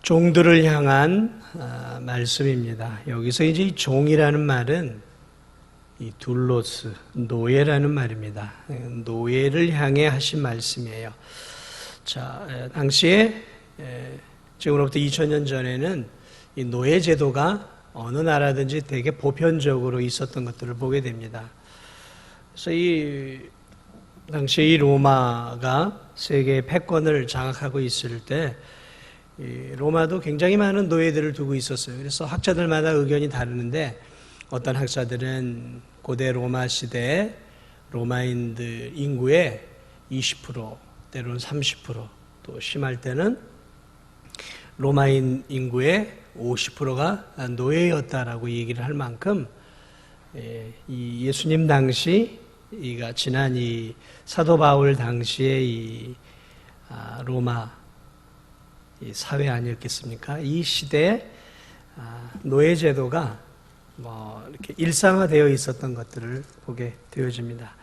종들을 향한 말씀입니다. 여기서 이제 이 종이라는 말은 이 둘로스, 노예라는 말입니다. 노예를 향해 하신 말씀이에요. 자, 당시에 지금으로부터 2000년 전에는 이 노예 제도가 어느 나라든지 되게 보편적으로 있었던 것들을 보게 됩니다. 그래서 이 당시 이 로마가 세계의 패권을 장악하고 있을 때 로마도 굉장히 많은 노예들을 두고 있었어요. 그래서 학자들마다 의견이 다르는데 어떤 학자들은 고대 로마 시대에 로마인들 인구의 20%, 때로는 30%, 또 심할 때는 로마인 인구의 50%가 노예였다라고 얘기를 할 만큼 이 예수님 당시 이가 지난 이 사도 바울 당시의 이 로마 이 사회 아니었겠습니까? 이 시대에 노예 제도가 이렇게 일상화되어 있었던 것들을 보게 되어집니다.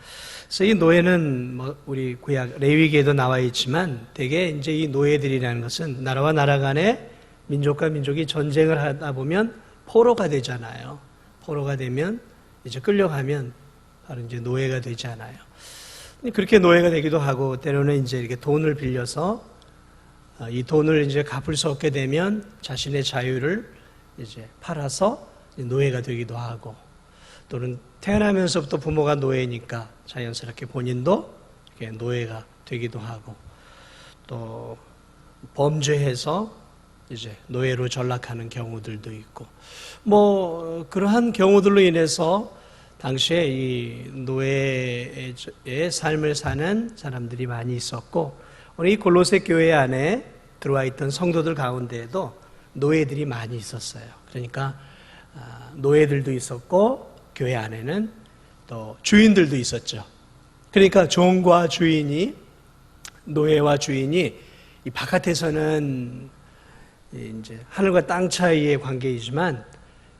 그래서 이 노예는 우리 구약 레위기에도 나와 있지만 대개 이제 이 노예들이라는 것은 나라와 나라 간에 민족과 민족이 전쟁을 하다 보면 포로가 되잖아요. 포로가 되면 이제 끌려가면 바로 이제 노예가 되잖아요. 그렇게 노예가 되기도 하고 때로는 이제 이렇게 돈을 빌려서 이 돈을 이제 갚을 수 없게 되면 자신의 자유를 이제 팔아서 노예가 되기도 하고, 또는 태어나면서부터 부모가 노예니까 자연스럽게 본인도 노예가 되기도 하고, 또 범죄해서 이제 노예로 전락하는 경우들도 있고, 그러한 경우들로 인해서 당시에 이 노예의 삶을 사는 사람들이 많이 있었고, 오늘 이 골로새 교회 안에 들어와 있던 성도들 가운데에도 노예들이 많이 있었어요. 그러니까 노예들도 있었고 교회 안에는 또 주인들도 있었죠. 그러니까 종과 주인이, 노예와 주인이 이 바깥에서는 이제 하늘과 땅 차이의 관계이지만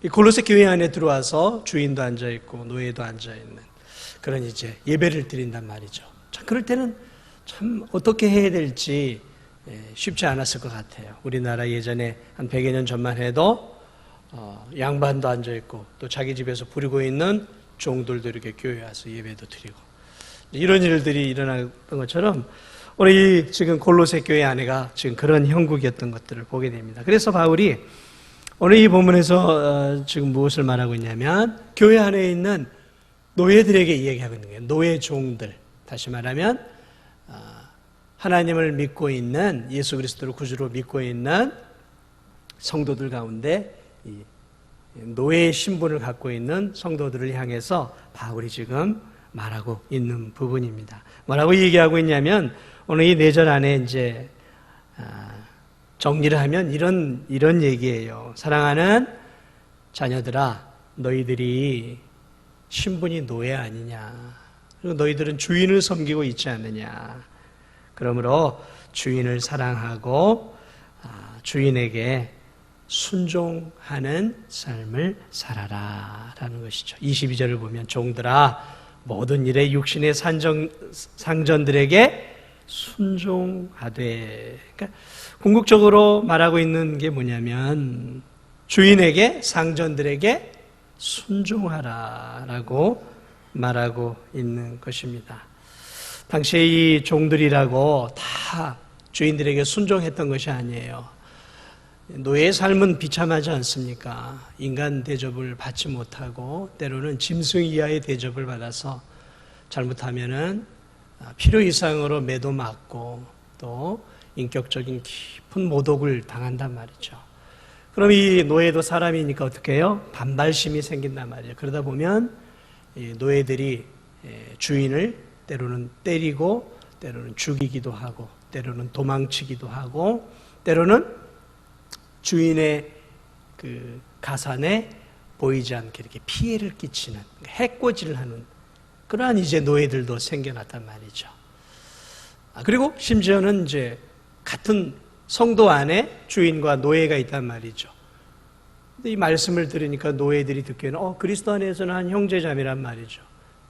이 골로새 교회 안에 들어와서 주인도 앉아 있고 노예도 앉아 있는 그런 이제 예배를 드린단 말이죠. 자, 그럴 때는 참 어떻게 해야 될지 쉽지 않았을 것 같아요. 우리나라 예전에 한 100여 년 전만 해도 양반도 앉아있고 또 자기 집에서 부리고 있는 종들도 이렇게 교회에 와서 예배도 드리고 이런 일들이 일어났던 것처럼 우리 지금 골로새 교회 안에가 지금 그런 형국이었던 것들을 보게 됩니다. 그래서 바울이 오늘 이 본문에서 지금 무엇을 말하고 있냐면 교회 안에 있는 노예들에게 이야기하고 있는 거예요. 노예 종들. 다시 말하면 하나님을 믿고 있는, 예수 그리스도를 구주로 믿고 있는 성도들 가운데 이 노예의 신분을 갖고 있는 성도들을 향해서 바울이 지금 말하고 있는 부분입니다. 뭐라고 얘기하고 있냐면 오늘 이 4절 안에 이제 정리를 하면 이런 얘기예요. 사랑하는 자녀들아, 너희들이 신분이 노예 아니냐? 그리고 너희들은 주인을 섬기고 있지 않느냐? 그러므로 주인을 사랑하고 주인에게 순종하는 삶을 살아라 라는 것이죠. 22절을 보면 종들아 모든 일에 육신의 상전들에게 순종하되, 그러니까 궁극적으로 말하고 있는 게 뭐냐면 주인에게, 상전들에게 순종하라 라고 말하고 있는 것입니다. 당시에 이 종들이라고 다 주인들에게 순종했던 것이 아니에요. 노예의 삶은 비참하지 않습니까? 인간 대접을 받지 못하고 때로는 짐승 이하의 대접을 받아서 잘못하면은 필요 이상으로 매도 맞고 또 인격적인 깊은 모독을 당한단 말이죠. 그럼 이 노예도 사람이니까 어떻게 해요? 반발심이 생긴단 말이에요. 그러다 보면 이 노예들이 주인을 때로는 때리고 때로는 죽이기도 하고 때로는 도망치기도 하고 때로는 주인의 그 가산에 보이지 않게 이렇게 피해를 끼치는, 해코지를 하는 그러한 이제 노예들도 생겨났단 말이죠. 그리고 심지어는 이제 같은 성도 안에 주인과 노예가 있단 말이죠. 근데 이 말씀을 들으니까 노예들이 듣기에는 그리스도 안에서는 한 형제자매란 말이죠.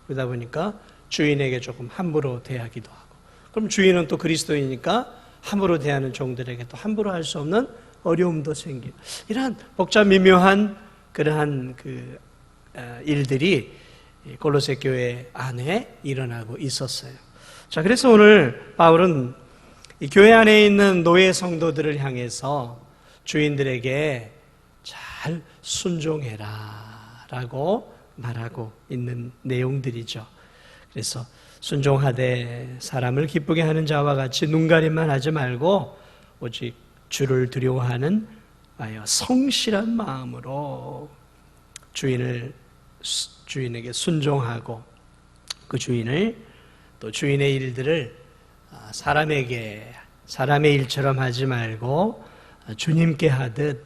그러다 보니까 주인에게 조금 함부로 대하기도 하고, 그럼 주인은 또 그리스도이니까 함부로 대하는 종들에게 또 함부로 할 수 없는 어려움도 생기고 이러한 복잡 미묘한 그러한 일들이 골로새 교회 안에 일어나고 있었어요. 자, 그래서 오늘 바울은 이 교회 안에 있는 노예 성도들을 향해서 주인들에게 잘 순종해라 라고 말하고 있는 내용들이죠. 그래서 순종하되 사람을 기쁘게 하는 자와 같이 눈가림만 하지 말고 오직 주를 두려워하는 성실한 마음으로 주인에게 순종하고 그 주인을 또 주인의 일들을 사람의 일처럼 하지 말고 주님께 하듯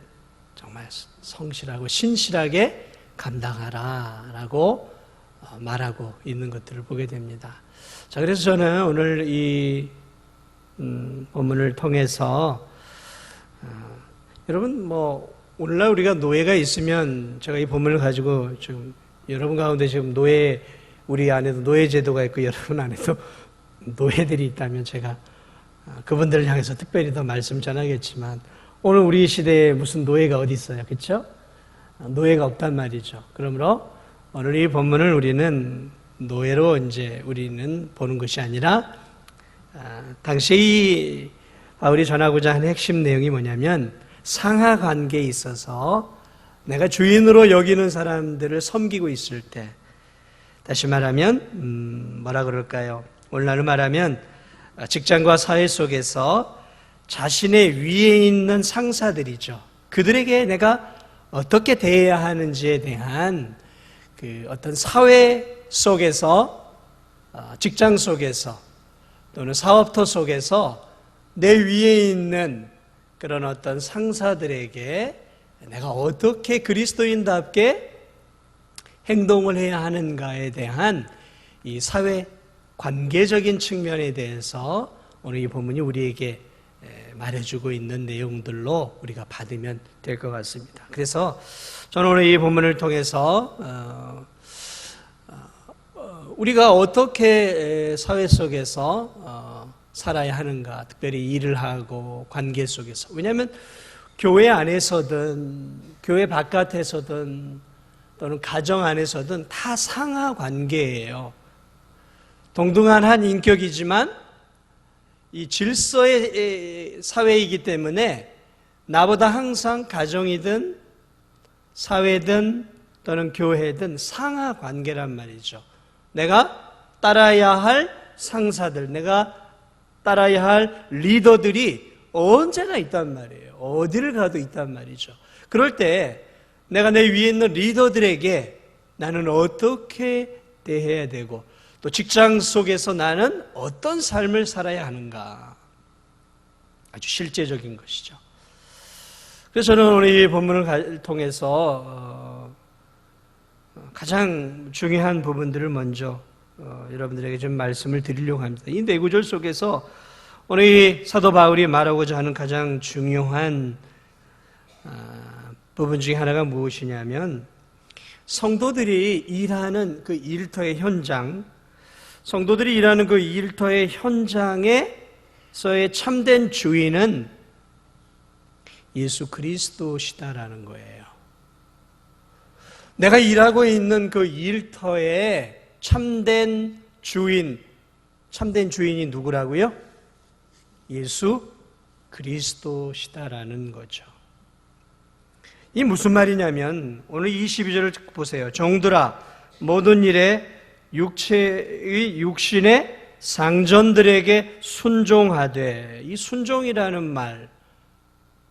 정말 성실하고 신실하게 감당하라 라고 말하고 있는 것들을 보게 됩니다. 자, 그래서 저는 오늘 이 본문을 통해서 여러분 오늘날 우리가 노예가 있으면 제가 이 본문을 가지고 지금 여러분 가운데 지금 우리 안에도 노예 제도가 있고 여러분 안에도 노예들이 있다면 제가 그분들을 향해서 특별히 더 말씀 전하겠지만 오늘 우리 시대에 무슨 노예가 어디 있어요? 그렇죠? 노예가 없단 말이죠. 그러므로 오늘 이 본문을 우리는 노예로 이제 우리는 보는 것이 아니라 당시 바울이 전하고자 하는 핵심 내용이 뭐냐면 상하 관계에 있어서 내가 주인으로 여기는 사람들을 섬기고 있을 때 다시 말하면 뭐라 그럴까요? 오늘날로 말하면 직장과 사회 속에서 자신의 위에 있는 상사들이죠. 그들에게 내가 어떻게 대해야 하는지에 대한 어떤 사회 속에서 직장 속에서 또는 사업터 속에서 내 위에 있는 그런 어떤 상사들에게 내가 어떻게 그리스도인답게 행동을 해야 하는가에 대한 이 사회 관계적인 측면에 대해서 오늘 이 본문이 우리에게 말해주고 있는 내용들로 우리가 받으면 될 것 같습니다. 그래서 저는 오늘 이 본문을 통해서 우리가 어떻게 사회 속에서 살아야 하는가, 특별히 일을 하고 관계 속에서. 왜냐하면 교회 안에서든 교회 바깥에서든 또는 가정 안에서든 다 상하 관계예요. 동등한 한 인격이지만 이 질서의 사회이기 때문에 나보다 항상 가정이든 사회든 또는 교회든 상하 관계란 말이죠. 내가 따라야 할 상사들, 내가 따라야 할 리더들이 언제나 있단 말이에요. 어디를 가도 있단 말이죠. 그럴 때 내가 내 위에 있는 리더들에게 나는 어떻게 대해야 되고 또 직장 속에서 나는 어떤 삶을 살아야 하는가. 아주 실제적인 것이죠. 그래서 저는 오늘 이 본문을 통해서 가장 중요한 부분들을 먼저 여러분들에게 좀 말씀을 드리려고 합니다. 이 네 구절 속에서 오늘 이 사도 바울이 말하고자 하는 가장 중요한 부분 중에 하나가 무엇이냐면 성도들이 일하는 그 일터의 현장, 성도들이 일하는 그 일터의 현장에서의 참된 주인은 예수 그리스도시다라는 거예요. 내가 일하고 있는 그 일터의 참된 주인이 누구라고요? 예수 그리스도시다라는 거죠. 이 무슨 말이냐면 오늘 22절을 보세요. 종들아 모든 일에 육신의 상전들에게 순종하되, 이 순종이라는 말,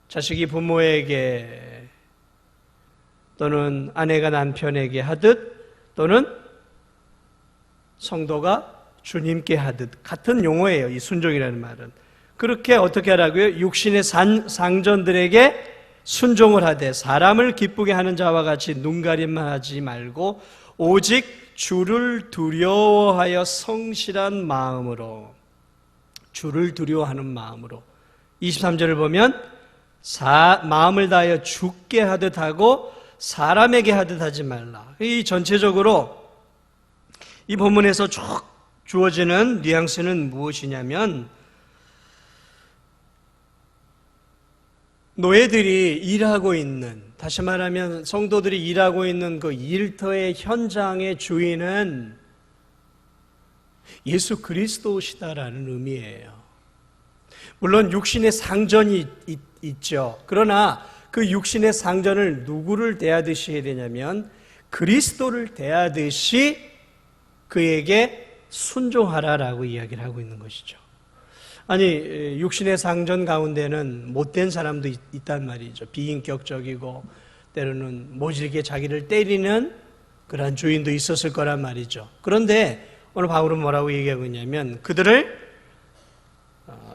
자식이 부모에게 또는 아내가 남편에게 하듯 또는 성도가 주님께 하듯 같은 용어예요. 이 순종이라는 말은. 그렇게 어떻게 하라고요? 육신의 상전들에게 순종을 하되 사람을 기쁘게 하는 자와 같이 눈가림만 하지 말고 오직 주를 두려워하여 성실한 마음으로, 주를 두려워하는 마음으로. 23절을 보면 마음을 다하여 주께 하듯 하고 사람에게 하듯 하지 말라. 이 전체적으로 이 본문에서 쭉 주어지는 뉘앙스는 무엇이냐면 노예들이 일하고 있는, 다시 말하면 성도들이 일하고 있는 그 일터의 현장의 주인은 예수 그리스도시다라는 의미예요. 물론 육신의 상전이 있죠. 그러나 그 육신의 상전을 누구를 대하듯이 해야 되냐면 그리스도를 대하듯이 그에게 순종하라라고 이야기를 하고 있는 것이죠. 아니, 육신의 상전 가운데는 못된 사람도 있단 말이죠. 비인격적이고 때로는 모질게 자기를 때리는 그러한 주인도 있었을 거란 말이죠. 그런데 오늘 바울은 뭐라고 얘기하고 있냐면 그들을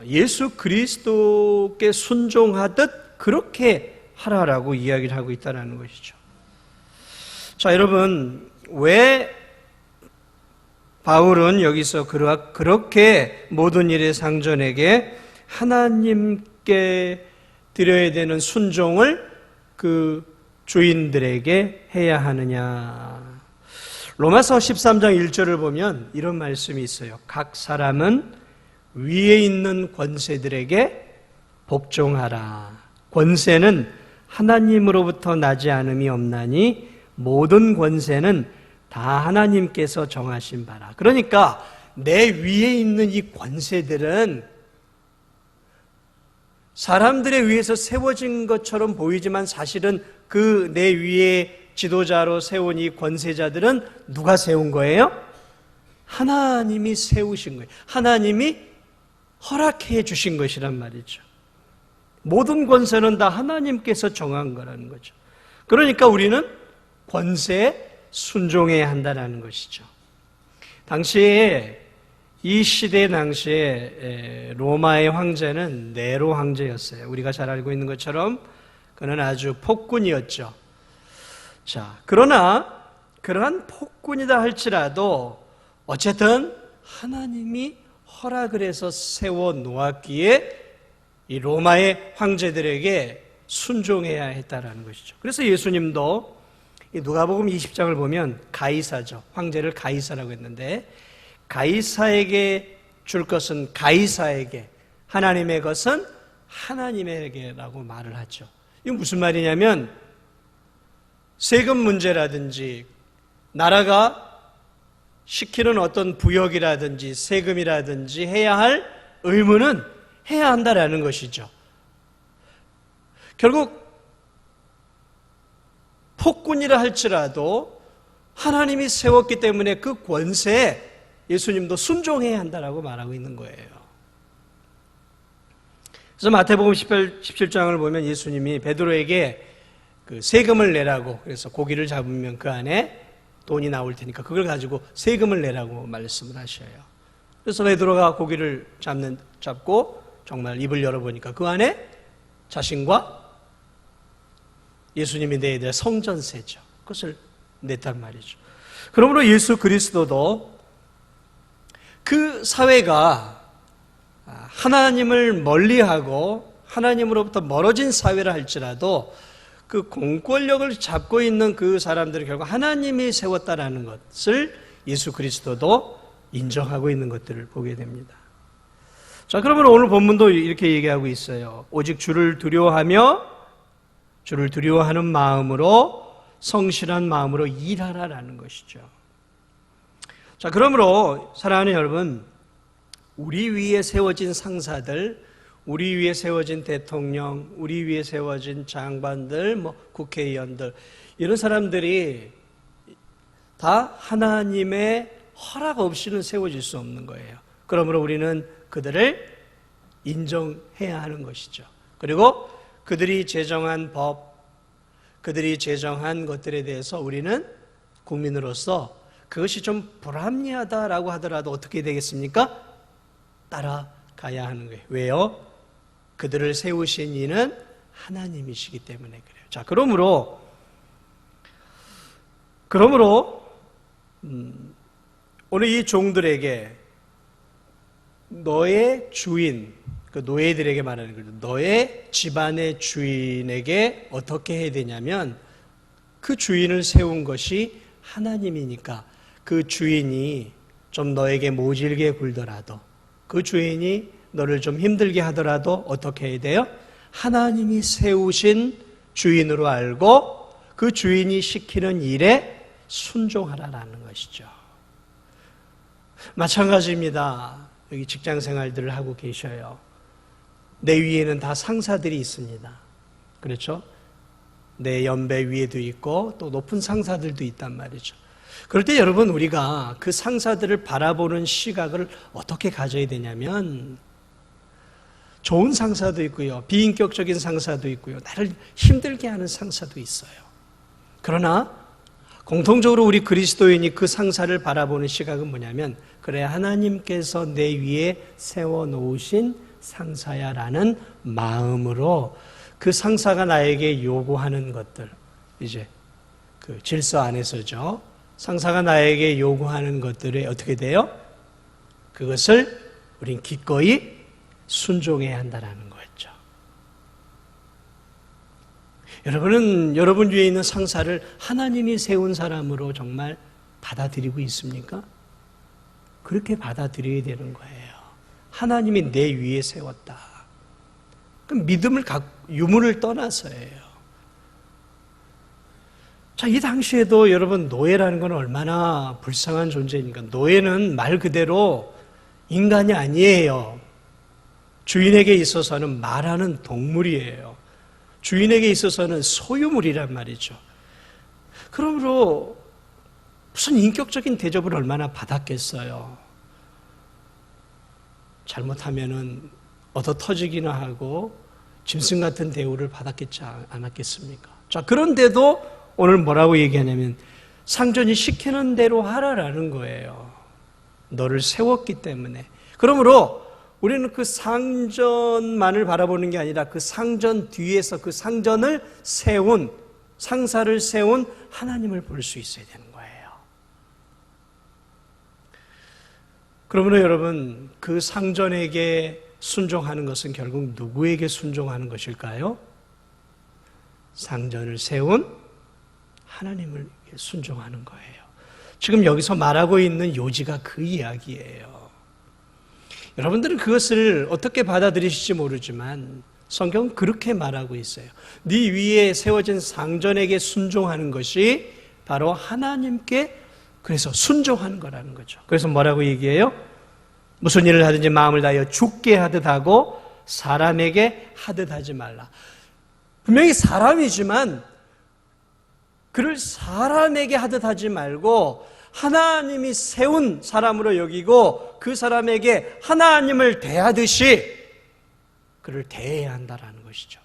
예수 그리스도께 순종하듯 그렇게 하라라고 이야기를 하고 있다는 것이죠. 자, 여러분, 왜 바울은 여기서 그렇게 모든 일의 상전에게 하나님께 드려야 되는 순종을 그 주인들에게 해야 하느냐? 로마서 13장 1절을 보면 이런 말씀이 있어요. 각 사람은 위에 있는 권세들에게 복종하라. 권세는 하나님으로부터 나지 않음이 없나니 모든 권세는 다 하나님께서 정하신 바라. 그러니까 내 위에 있는 이 권세들은 사람들에 의해서 세워진 것처럼 보이지만 사실은 그 내 위에 지도자로 세운 이 권세자들은 누가 세운 거예요? 하나님이 세우신 거예요. 하나님이 허락해 주신 것이란 말이죠. 모든 권세는 다 하나님께서 정한 거라는 거죠. 그러니까 우리는 권세에 순종해야 한다는 것이죠. 당시에 이 시대 당시에 로마의 황제는 네로 황제였어요. 우리가 잘 알고 있는 것처럼 그는 아주 폭군이었죠. 자, 그러나 그러한 폭군이다 할지라도 어쨌든 하나님이 허락을 해서 세워 놓았기에 이 로마의 황제들에게 순종해야 했다라는 것이죠. 그래서 예수님도 누가복음 20장을 보면 가이사죠. 황제를 가이사라고 했는데 가이사에게 줄 것은 가이사에게, 하나님의 것은 하나님에게라고 말을 하죠. 이건 무슨 말이냐면 세금 문제라든지 나라가 시키는 어떤 부역이라든지 세금이라든지 해야 할 의무는 해야 한다라는 것이죠. 결국 폭군이라 할지라도 하나님이 세웠기 때문에 그 권세에 예수님도 순종해야 한다라고 말하고 있는 거예요. 그래서 마태복음 17장을 보면 예수님이 베드로에게 그 세금을 내라고, 그래서 고기를 잡으면 그 안에 돈이 나올 테니까 그걸 가지고 세금을 내라고 말씀을 하셔요. 그래서 베드로가 고기를 잡고 정말 입을 열어보니까 그 안에 자신과 예수님이 내야 될 성전세죠. 그것을 냈단 말이죠. 그러므로 예수 그리스도도 그 사회가 하나님을 멀리하고 하나님으로부터 멀어진 사회라 할지라도 그 공권력을 잡고 있는 그 사람들은 결국 하나님이 세웠다라는 것을 예수 그리스도도 인정하고 있는 것들을 보게 됩니다. 자, 그러면 오늘 본문도 이렇게 얘기하고 있어요. 오직 주를 두려워하는 마음으로, 성실한 마음으로 일하라라는 것이죠. 자, 그러므로 사랑하는 여러분, 우리 위에 세워진 상사들, 우리 위에 세워진 대통령, 우리 위에 세워진 장관들, 국회의원들, 이런 사람들이 다 하나님의 허락 없이는 세워질 수 없는 거예요. 그러므로 우리는 그들을 인정해야 하는 것이죠. 그리고 그들이 제정한 법, 그들이 제정한 것들에 대해서 우리는 국민으로서 그것이 좀 불합리하다라고 하더라도 어떻게 되겠습니까? 따라가야 하는 거예요. 왜요? 그들을 세우신 이는 하나님이시기 때문에 그래요. 자, 그러므로 오늘 이 종들에게 너의 주인, 그 노예들에게 말하는 거죠. 너의 집안의 주인에게 어떻게 해야 되냐면 그 주인을 세운 것이 하나님이니까 그 주인이 좀 너에게 모질게 굴더라도, 그 주인이 너를 좀 힘들게 하더라도 어떻게 해야 돼요? 하나님이 세우신 주인으로 알고 그 주인이 시키는 일에 순종하라라는 것이죠. 마찬가지입니다. 여기 직장 생활들을 하고 계셔요. 내 위에는 다 상사들이 있습니다. 그렇죠? 내 연배 위에도 있고 또 높은 상사들도 있단 말이죠. 그럴 때 여러분, 우리가 그 상사들을 바라보는 시각을 어떻게 가져야 되냐면, 좋은 상사도 있고요, 비인격적인 상사도 있고요, 나를 힘들게 하는 상사도 있어요. 그러나 공통적으로 우리 그리스도인이 그 상사를 바라보는 시각은 뭐냐면, 그래, 하나님께서 내 위에 세워놓으신 상사야라는 마음으로 그 상사가 나에게 요구하는 것들, 이제 그 질서 안에서죠, 상사가 나에게 요구하는 것들이 어떻게 돼요? 그것을 우린 기꺼이 순종해야 한다는 거였죠. 여러분은 여러분 위에 있는 상사를 하나님이 세운 사람으로 정말 받아들이고 있습니까? 그렇게 받아들여야 되는 거예요. 하나님이 내 위에 세웠다. 그럼 믿음을 유물을 떠나서예요. 자, 이 당시에도 여러분, 노예라는 건 얼마나 불쌍한 존재입니까? 노예는 말 그대로 인간이 아니에요. 주인에게 있어서는 말하는 동물이에요. 주인에게 있어서는 소유물이란 말이죠. 그러므로 무슨 인격적인 대접을 얼마나 받았겠어요. 잘못하면은 얻어 터지기나 하고 짐승 같은 대우를 받았겠지 않았겠습니까? 자, 그런데도 오늘 뭐라고 얘기하냐면, 상전이 시키는 대로 하라라는 거예요. 너를 세웠기 때문에. 그러므로 우리는 그 상전만을 바라보는 게 아니라 그 상전 뒤에서 그 상전을 세운, 상사를 세운 하나님을 볼 수 있어야 되는 거예요. 그러므로 여러분, 그 상전에게 순종하는 것은 결국 누구에게 순종하는 것일까요? 상전을 세운 하나님을 순종하는 거예요. 지금 여기서 말하고 있는 요지가 그 이야기예요. 여러분들은 그것을 어떻게 받아들이실지 모르지만 성경은 그렇게 말하고 있어요. 네 위에 세워진 상전에게 순종하는 것이 바로 하나님께 그래서 순종하는 거라는 거죠. 그래서 뭐라고 얘기해요? 무슨 일을 하든지 마음을 다하여 주께 하듯 하고 사람에게 하듯 하지 말라. 분명히 사람이지만 그를 사람에게 하듯 하지 말고 하나님이 세운 사람으로 여기고 그 사람에게 하나님을 대하듯이 그를 대해야 한다는 것이죠.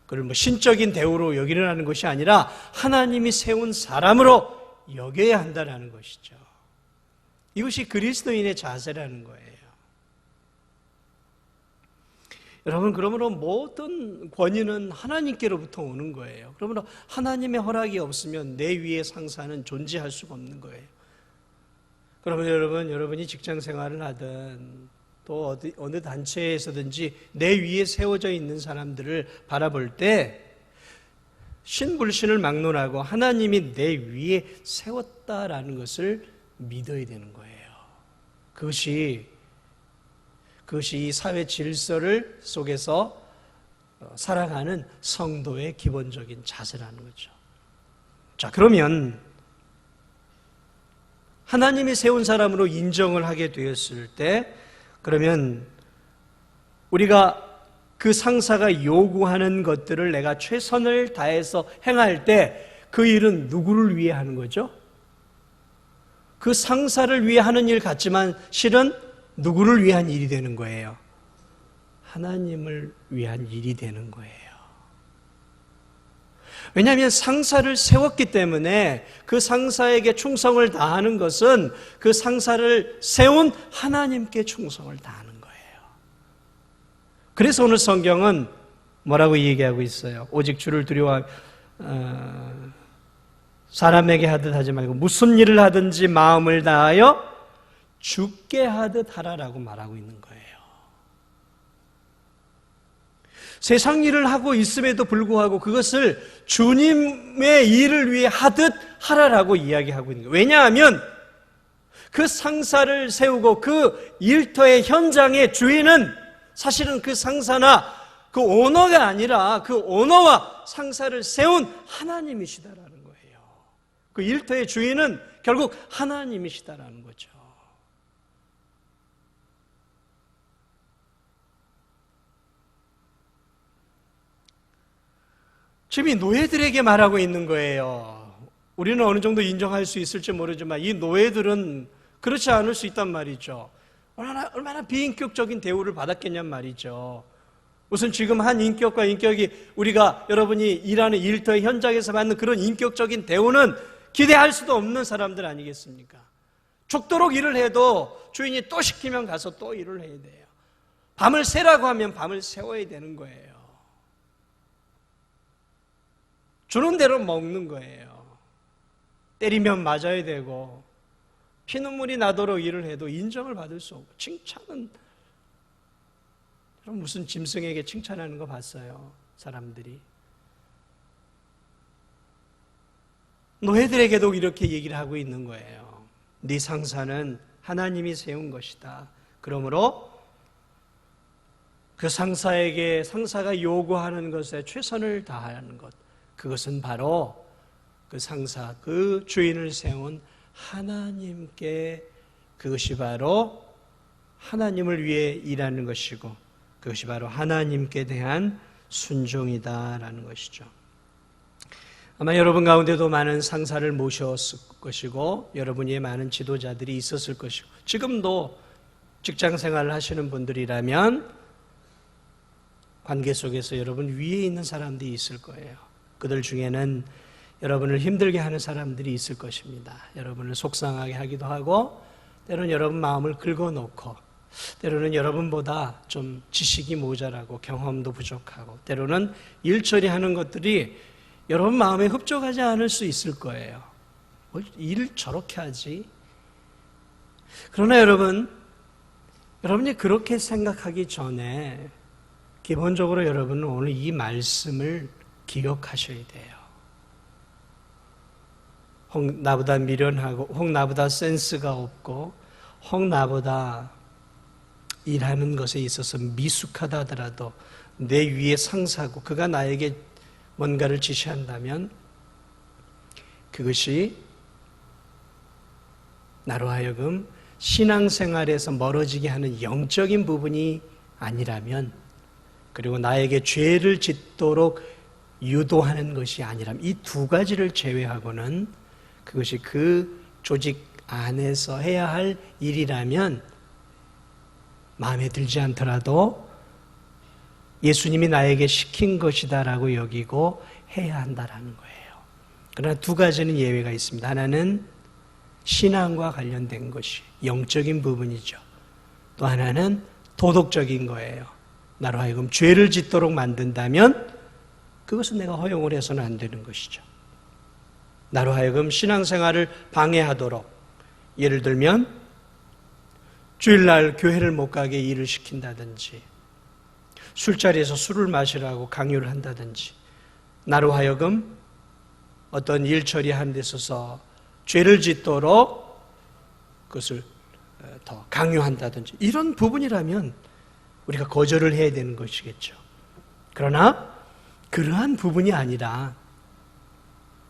그를 뭐 신적인 대우로 여기려는 것이 아니라 하나님이 세운 사람으로 여겨야 한다는 것이죠. 이것이 그리스도인의 자세라는 거예요. 여러분, 그러므로 모든 권위는 하나님께로부터 오는 거예요. 그러므로 하나님의 허락이 없으면 내 위의 상사는 존재할 수가 없는 거예요. 그러면 여러분이 직장 생활을 하든 또 어느 단체에서든지 내 위에 세워져 있는 사람들을 바라볼 때 신불신을 막론하고 하나님이 내 위에 세웠다라는 것을 믿어야 되는 거예요. 그것이 이 사회 질서를 속에서 살아가는 성도의 기본적인 자세라는 거죠. 자, 그러면 하나님이 세운 사람으로 인정을 하게 되었을 때, 그러면 우리가 그 상사가 요구하는 것들을 내가 최선을 다해서 행할 때 그 일은 누구를 위해 하는 거죠? 그 상사를 위해 하는 일 같지만 실은 누구를 위한 일이 되는 거예요? 하나님을 위한 일이 되는 거예요. 왜냐하면 상사를 세웠기 때문에 그 상사에게 충성을 다하는 것은 그 상사를 세운 하나님께 충성을 다하는 거예요. 그래서 오늘 성경은 뭐라고 얘기하고 있어요? 오직 주를 두려워 사람에게 하듯 하지 말고 무슨 일을 하든지 마음을 다하여 주께 하듯 하라라고 말하고 있는 거예요. 세상 일을 하고 있음에도 불구하고 그것을 주님의 일을 위해 하듯 하라라고 이야기하고 있는 거예요. 왜냐하면 그 상사를 세우고 그 일터의 현장의 주인은 사실은 그 상사나 그 오너가 아니라 그 오너와 상사를 세운 하나님이시다라는 거예요. 그 일터의 주인은 결국 하나님이시다라는 거죠. 지금 이 노예들에게 말하고 있는 거예요. 우리는 어느 정도 인정할 수 있을지 모르지만 이 노예들은 그렇지 않을 수 있단 말이죠. 얼마나 비인격적인 대우를 받았겠냔 말이죠. 우선 지금 한 인격과 인격이 우리가 여러분이 일하는 일터의 현장에서 받는 그런 인격적인 대우는 기대할 수도 없는 사람들 아니겠습니까? 죽도록 일을 해도 주인이 또 시키면 가서 또 일을 해야 돼요. 밤을 새라고 하면 밤을 새워야 되는 거예요. 주는 대로 먹는 거예요. 때리면 맞아야 되고 피눈물이 나도록 일을 해도 인정을 받을 수 없고 칭찬은 그럼 무슨 짐승에게 칭찬하는 거 봤어요? 사람들이. 노예들에게도 이렇게 얘기를 하고 있는 거예요. 네 상사는 하나님이 세운 것이다. 그러므로 그 상사가 요구하는 것에 최선을 다하는 것, 그것은 바로 그 상사, 그 주인을 세운 하나님께, 그것이 바로 하나님을 위해 일하는 것이고 그것이 바로 하나님께 대한 순종이다라는 것이죠. 아마 여러분 가운데도 많은 상사를 모셨을 것이고 여러분 위에 많은 지도자들이 있었을 것이고 지금도 직장 생활을 하시는 분들이라면 관계 속에서 여러분 위에 있는 사람들이 있을 거예요. 그들 중에는 여러분을 힘들게 하는 사람들이 있을 것입니다. 여러분을 속상하게 하기도 하고 때로는 여러분 마음을 긁어놓고 때로는 여러분보다 좀 지식이 모자라고 경험도 부족하고 때로는 일 처리하는 것들이 여러분 마음에 흡족하지 않을 수 있을 거예요. 뭐 일 저렇게 하지? 그러나 여러분이 그렇게 생각하기 전에 기본적으로 여러분은 오늘 이 말씀을 기억하셔야 돼요. 혹 나보다 미련하고 혹 나보다 센스가 없고 혹 나보다 일하는 것에 있어서 미숙하다 하더라도 내 위에 상사고 그가 나에게 뭔가를 지시한다면 그것이 나로 하여금 신앙생활에서 멀어지게 하는 영적인 부분이 아니라면 그리고 나에게 죄를 짓도록 유도하는 것이 아니라면 이 두 가지를 제외하고는 그것이 그 조직 안에서 해야 할 일이라면 마음에 들지 않더라도 예수님이 나에게 시킨 것이다라고 여기고 해야 한다라는 거예요. 그러나 두 가지는 예외가 있습니다. 하나는 신앙과 관련된 것이 영적인 부분이죠. 또 하나는 도덕적인 거예요. 나로 하여금 죄를 짓도록 만든다면 그것은 내가 허용을 해서는 안 되는 것이죠. 나로 하여금 신앙생활을 방해하도록 예를 들면 주일날 교회를 못 가게 일을 시킨다든지 술자리에서 술을 마시라고 강요를 한다든지 나로 하여금 어떤 일 처리하는 데 있어서 죄를 짓도록 그것을 더 강요한다든지 이런 부분이라면 우리가 거절을 해야 되는 것이겠죠. 그러나 그러한 부분이 아니라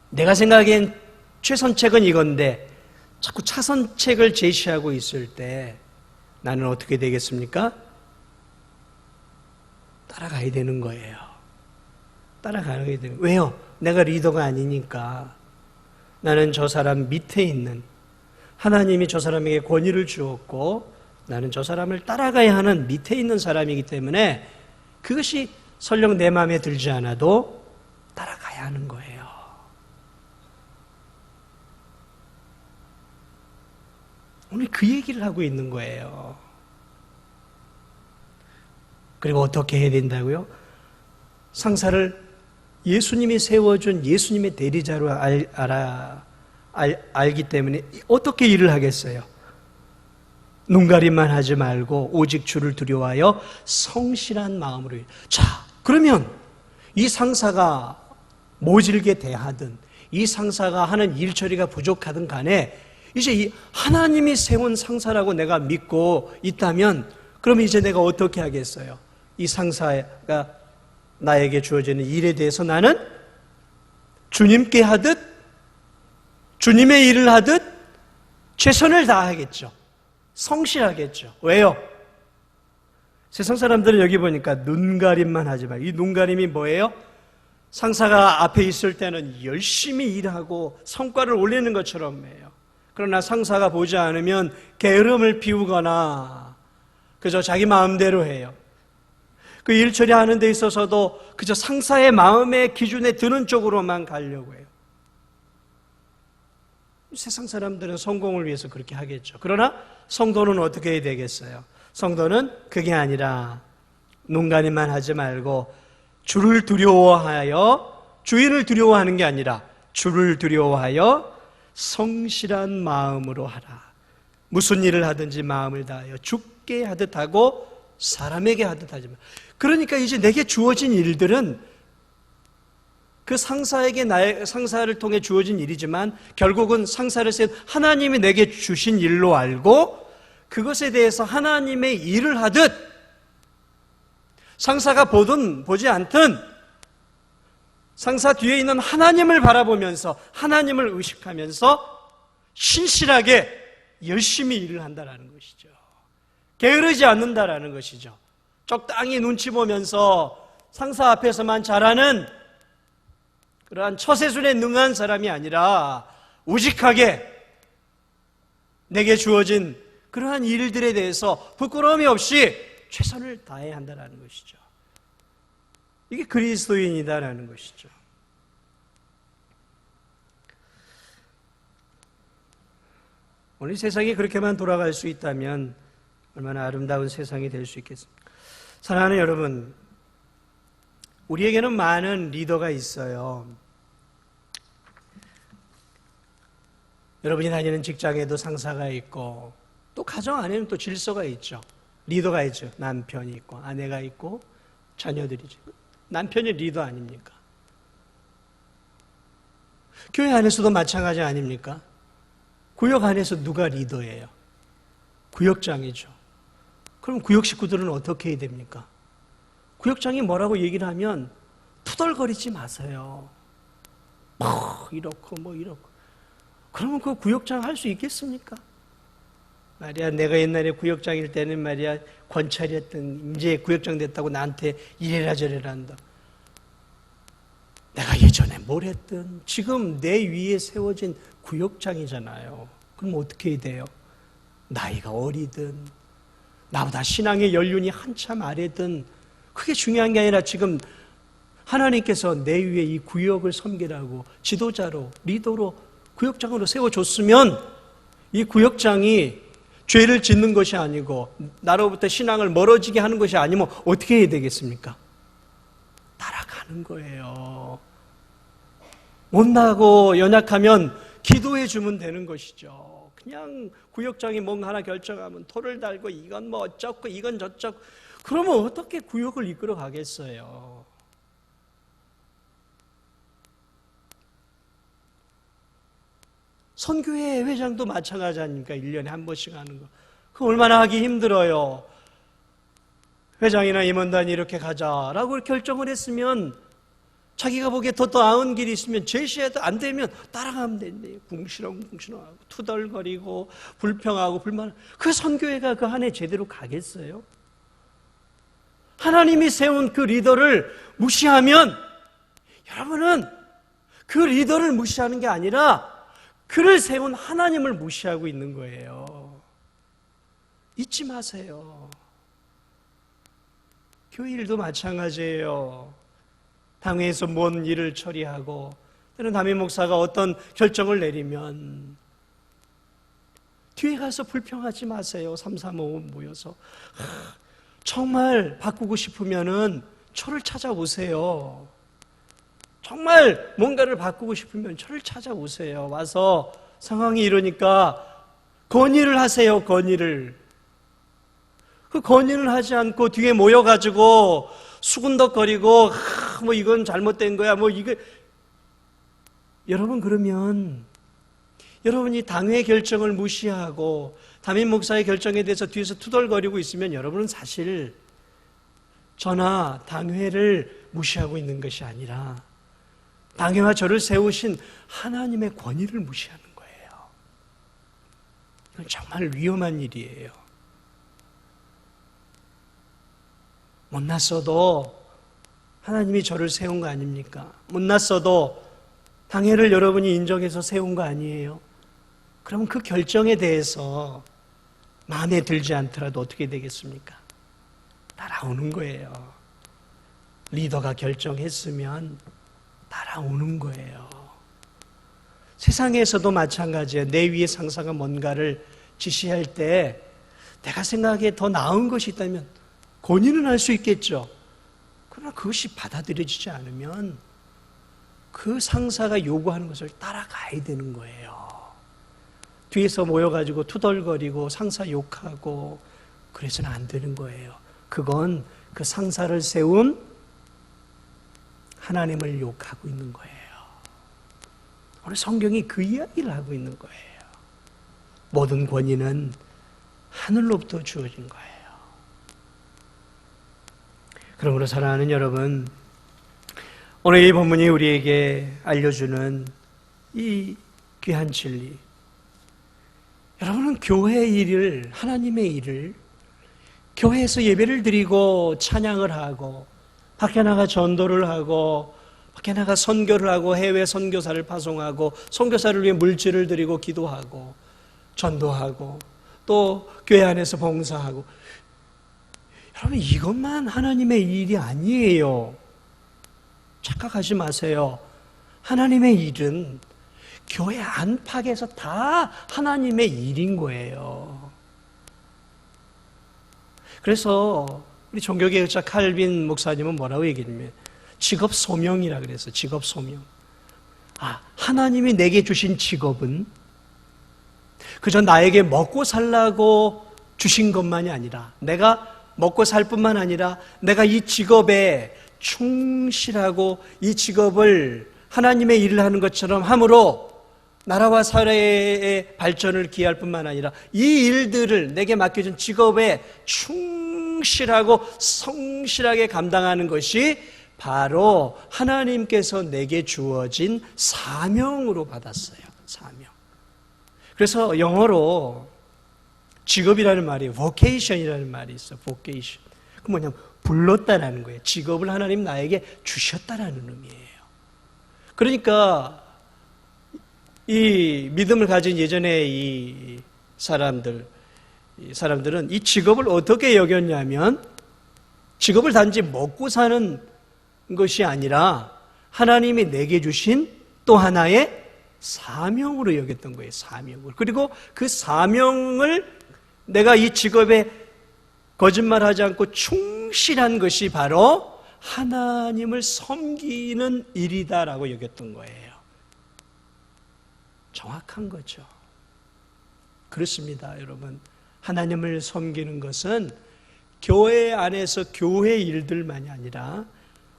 내가 생각하기엔 최선책은 이건데 자꾸 차선책을 제시하고 있을 때 나는 어떻게 되겠습니까? 따라가야 되는 거예요. 따라가야 되는 거예요. 왜요? 내가 리더가 아니니까. 나는 저 사람 밑에 있는 하나님이 저 사람에게 권위를 주었고 나는 저 사람을 따라가야 하는 밑에 있는 사람이기 때문에 그것이 설령 내 마음에 들지 않아도 따라가야 하는 거예요. 오늘 그 얘기를 하고 있는 거예요. 그리고 어떻게 해야 된다고요? 상사를 예수님이 세워준 예수님의 대리자로 알기 때문에 어떻게 일을 하겠어요? 눈가림만 하지 말고 오직 주를 두려워하여 성실한 마음으로. 자, 그러면 이 상사가 모질게 대하든 이 상사가 하는 일처리가 부족하든 간에 이제 이 하나님이 세운 상사라고 내가 믿고 있다면 그럼 이제 내가 어떻게 하겠어요? 이 상사가 나에게 주어지는 일에 대해서 나는 주님께 하듯 주님의 일을 하듯 최선을 다하겠죠. 성실하겠죠. 왜요? 세상 사람들은 여기 보니까 눈가림만 하지 말고, 이 눈가림이 뭐예요? 상사가 앞에 있을 때는 열심히 일하고 성과를 올리는 것처럼 해요. 그러나 상사가 보지 않으면 게으름을 피우거나 그저 자기 마음대로 해요. 그 일 처리하는 데 있어서도 그저 상사의 마음의 기준에 드는 쪽으로만 가려고 해요. 세상 사람들은 성공을 위해서 그렇게 하겠죠. 그러나 성도는 어떻게 해야 되겠어요? 성도는 그게 아니라 눈가림만 하지 말고 주를 두려워하여, 주인을 두려워하는 게 아니라 주를 두려워하여 성실한 마음으로 하라. 무슨 일을 하든지 마음을 다하여 주께 하듯 하고 사람에게 하듯 하지 마. 그러니까 이제 내게 주어진 일들은 그 상사를 통해 주어진 일이지만 결국은 상사를 세운 하나님이 내게 주신 일로 알고 그것에 대해서 하나님의 일을 하듯, 상사가 보든 보지 않든 상사 뒤에 있는 하나님을 바라보면서 하나님을 의식하면서 신실하게 열심히 일을 한다는 것이죠. 게으르지 않는다라는 것이죠. 적당히 눈치 보면서 상사 앞에서만 잘하는 그러한 처세술에 능한 사람이 아니라 우직하게 내게 주어진 그러한 일들에 대해서 부끄러움이 없이 최선을 다해야 한다는 것이죠. 이게 그리스도인이다라는 것이죠. 오늘 세상이 그렇게만 돌아갈 수 있다면 얼마나 아름다운 세상이 될 수 있겠습니까? 사랑하는 여러분, 우리에게는 많은 리더가 있어요. 여러분이 다니는 직장에도 상사가 있고 또 가정 안에는 또 질서가 있죠. 리더가 있죠. 남편이 있고 아내가 있고 자녀들이죠. 남편이 리더 아닙니까? 교회 안에서도 마찬가지 아닙니까? 구역 안에서 누가 리더예요? 구역장이죠. 그럼 구역 식구들은 어떻게 해야 됩니까? 구역장이 뭐라고 얘기를 하면 투덜거리지 마세요. 이렇고 이렇고. 그러면 그 구역장 할 수 있겠습니까? 말이야, 내가 옛날에 구역장일 때는 말이야, 권찰이었던, 이제 구역장 됐다고 나한테 이래라 저래라 한다. 내가 예전에 뭘 했든 지금 내 위에 세워진 구역장이잖아요. 그럼 어떻게 해야 돼요? 나이가 어리든 나보다 신앙의 연륜이 한참 아래든 그게 중요한 게 아니라 지금 하나님께서 내 위에 이 구역을 섬기라고 지도자로, 리더로, 구역장으로 세워줬으면 이 구역장이 죄를 짓는 것이 아니고 나로부터 신앙을 멀어지게 하는 것이 아니면 어떻게 해야 되겠습니까? 따라가는 거예요. 못나고 연약하면 기도해 주면 되는 것이죠. 그냥 구역장이 뭔가 하나 결정하면 토를 달고 이건 뭐 어쩌고 이건 저쩌고, 그러면 어떻게 구역을 이끌어 가겠어요? 선교회 회장도 마찬가지 아닙니까? 1년에 한 번씩 하는 거. 그거 얼마나 하기 힘들어요. 회장이나 임원단이 이렇게 가자라고 결정을 했으면 자기가 보기에 더 나은 길이 있으면 제시해도 안 되면 따라가면 된대요. 궁시렁궁시렁하고 투덜거리고 불평하고 불만하고. 그 선교회가 그 한 해 제대로 가겠어요? 하나님이 세운 그 리더를 무시하면 여러분은 그 리더를 무시하는 게 아니라 그를 세운 하나님을 무시하고 있는 거예요. 잊지 마세요. 교회 일도 마찬가지예요. 당회에서 뭔 일을 처리하고 때는 담임 목사가 어떤 결정을 내리면 뒤에 가서 불평하지 마세요. 3, 4, 5 모여서 정말 바꾸고 싶으면은 저를 찾아오세요. 정말 뭔가를 바꾸고 싶으면 저를 찾아오세요. 와서 상황이 이러니까 건의를 하세요. 건의를. 그 건의를 하지 않고 뒤에 모여가지고 수군덕거리고 뭐 이건 잘못된 거야 뭐 이거. 여러분, 그러면 여러분이 당회 결정을 무시하고 담임 목사의 결정에 대해서 뒤에서 투덜거리고 있으면 여러분은 사실 저나 당회를 무시하고 있는 것이 아니라 당회와 저를 세우신 하나님의 권위를 무시하는 거예요. 이건 정말 위험한 일이에요. 못났어도 하나님이 저를 세운 거 아닙니까? 못났어도 당회를 여러분이 인정해서 세운 거 아니에요? 그러면 그 결정에 대해서 마음에 들지 않더라도 어떻게 되겠습니까? 따라오는 거예요. 리더가 결정했으면 따라오는 거예요. 세상에서도 마찬가지예요. 내 위에 상사가 뭔가를 지시할 때 내가 생각하기에 더 나은 것이 있다면 권유는 할 수 있겠죠. 그러나 그것이 받아들여지지 않으면 그 상사가 요구하는 것을 따라가야 되는 거예요. 뒤에서 모여가지고 투덜거리고 상사 욕하고 그래서는 안 되는 거예요. 그건 그 상사를 세운 하나님을 욕하고 있는 거예요. 오늘 성경이 그 이야기를 하고 있는 거예요. 모든 권위는 하늘로부터 주어진 거예요. 그러므로 사랑하는 여러분, 오늘 이 본문이 우리에게 알려주는 이 귀한 진리, 여러분은 교회의 일을, 하나님의 일을 교회에서 예배를 드리고 찬양을 하고 밖에 나가 전도를 하고 밖에 나가 선교를 하고 해외 선교사를 파송하고 선교사를 위해 물질을 드리고 기도하고 전도하고 또 교회 안에서 봉사하고, 여러분 이것만 하나님의 일이 아니에요. 착각하지 마세요. 하나님의 일은 교회 안팎에서 다 하나님의 일인 거예요. 그래서 우리 종교개혁자 칼빈 목사님은 뭐라고 얘기했냐면 직업 소명이라 그래서 직업 소명. 하나님이 내게 주신 직업은 그저 나에게 먹고 살라고 주신 것만이 아니라, 내가 먹고 살 뿐만 아니라 내가 이 직업에 충실하고 이 직업을 하나님의 일을 하는 것처럼 함으로 나라와 사회의 발전을 기할 뿐만 아니라 이 일들을 내게 맡겨준 직업에 충실하고 성실하게 감당하는 것이 바로 하나님께서 내게 주어진 사명으로 받았어요. 사명. 그래서 영어로 직업이라는 말이 vocation이라는 말이 있어요. vocation. 그 뭐냐면 불렀다라는 거예요. 직업을 하나님 나에게 주셨다라는 의미예요. 그러니까 이 믿음을 가진 예전에 이 사람들은 이 직업을 어떻게 여겼냐면 직업을 단지 먹고 사는 것이 아니라 하나님이 내게 주신 또 하나의 사명으로 여겼던 거예요. 사명을. 그리고 그 사명을 내가 이 직업에 거짓말하지 않고 충실한 것이 바로 하나님을 섬기는 일이다라고 여겼던 거예요. 정확한 거죠. 그렇습니다, 여러분. 하나님을 섬기는 것은 교회 안에서 교회 일들만이 아니라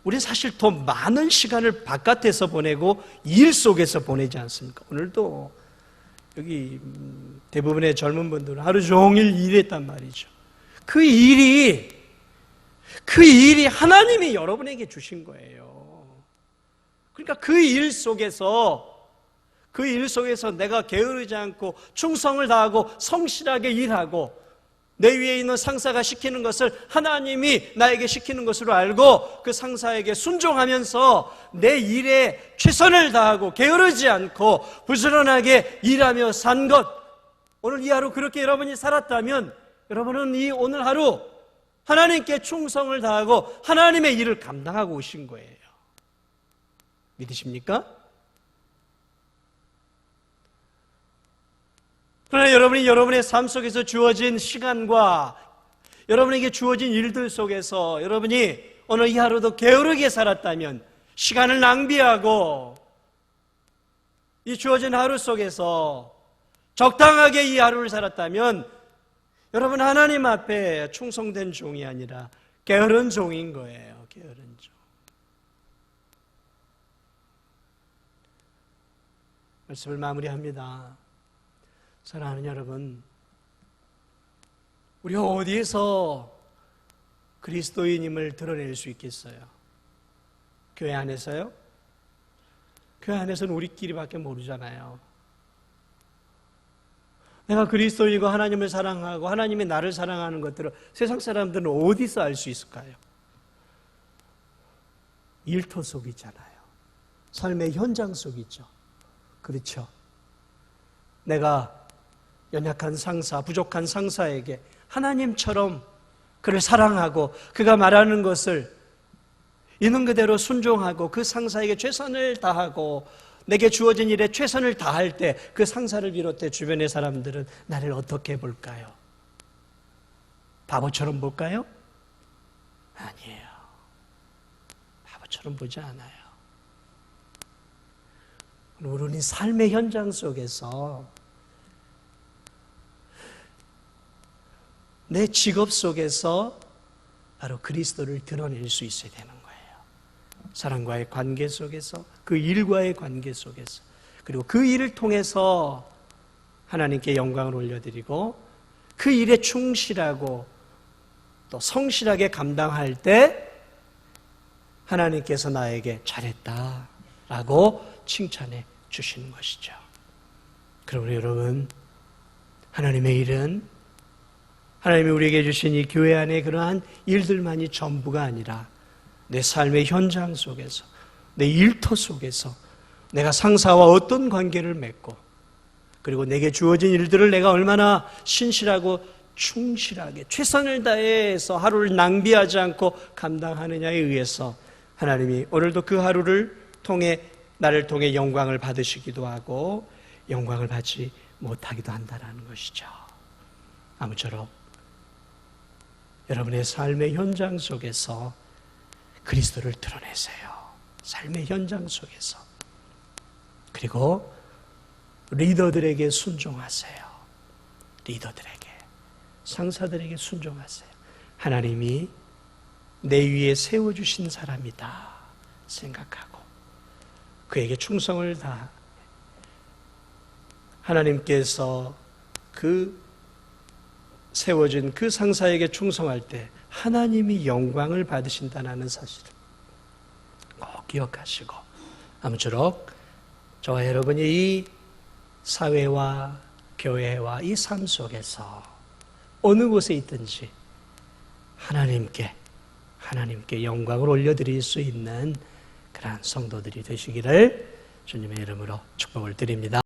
우리는 사실 더 많은 시간을 바깥에서 보내고 일 속에서 보내지 않습니까? 오늘도 여기 대부분의 젊은 분들은 하루 종일 일했단 말이죠. 그 일이 하나님이 여러분에게 주신 거예요. 그러니까 그 일 속에서 내가 게으르지 않고 충성을 다하고 성실하게 일하고 내 위에 있는 상사가 시키는 것을 하나님이 나에게 시키는 것으로 알고 그 상사에게 순종하면서 내 일에 최선을 다하고 게으르지 않고 부지런하게 일하며 산 것, 오늘 이 하루 그렇게 여러분이 살았다면 여러분은 이 오늘 하루 하나님께 충성을 다하고 하나님의 일을 감당하고 오신 거예요. 믿으십니까? 그러나 여러분이 여러분의 삶 속에서 주어진 시간과 여러분에게 주어진 일들 속에서 여러분이 오늘 이 하루도 게으르게 살았다면, 시간을 낭비하고 이 주어진 하루 속에서 적당하게 이 하루를 살았다면 여러분 하나님 앞에 충성된 종이 아니라 게으른 종인 거예요. 게으른 종. 말씀을 마무리합니다. 사랑하는 여러분, 우리가 어디에서 그리스도인임을 드러낼 수 있겠어요? 교회 안에서요? 교회 안에서는 우리끼리밖에 모르잖아요. 내가 그리스도인이고 하나님을 사랑하고 하나님이 나를 사랑하는 것들을 세상 사람들은 어디서 알 수 있을까요? 일터 속이잖아요. 삶의 현장 속이죠. 그렇죠. 내가 연약한 상사, 부족한 상사에게 하나님처럼 그를 사랑하고 그가 말하는 것을 있는 그대로 순종하고 그 상사에게 최선을 다하고 내게 주어진 일에 최선을 다할 때 그 상사를 비롯해 주변의 사람들은 나를 어떻게 볼까요? 바보처럼 볼까요? 아니에요. 바보처럼 보지 않아요. 우리는 삶의 현장 속에서 내 직업 속에서 바로 그리스도를 드러낼 수 있어야 되는 거예요. 사람과의 관계 속에서, 그 일과의 관계 속에서, 그리고 그 일을 통해서 하나님께 영광을 올려드리고 그 일에 충실하고 또 성실하게 감당할 때 하나님께서 나에게 잘했다라고 칭찬해 주시는 것이죠. 그러므로 여러분, 하나님의 일은 하나님이 우리에게 주신 이 교회 안에 그러한 일들만이 전부가 아니라 내 삶의 현장 속에서, 내 일터 속에서 내가 상사와 어떤 관계를 맺고 그리고 내게 주어진 일들을 내가 얼마나 신실하고 충실하게 최선을 다해서 하루를 낭비하지 않고 감당하느냐에 의해서 하나님이 오늘도 그 하루를 통해 나를 통해 영광을 받으시기도 하고 영광을 받지 못하기도 한다는 것이죠. 아무쪼록 여러분의 삶의 현장 속에서 그리스도를 드러내세요. 삶의 현장 속에서. 그리고 리더들에게 순종하세요. 리더들에게, 상사들에게 순종하세요. 하나님이 내 위에 세워주신 사람이다 생각하고 그에게 충성을 다 하나님께서 그 세워진 그 상사에게 충성할 때 하나님이 영광을 받으신다는 사실을 꼭 기억하시고 아무쪼록 저와 여러분이 이 사회와 교회와 이 삶 속에서 어느 곳에 있든지 하나님께 영광을 올려드릴 수 있는 그러한 성도들이 되시기를 주님의 이름으로 축복을 드립니다.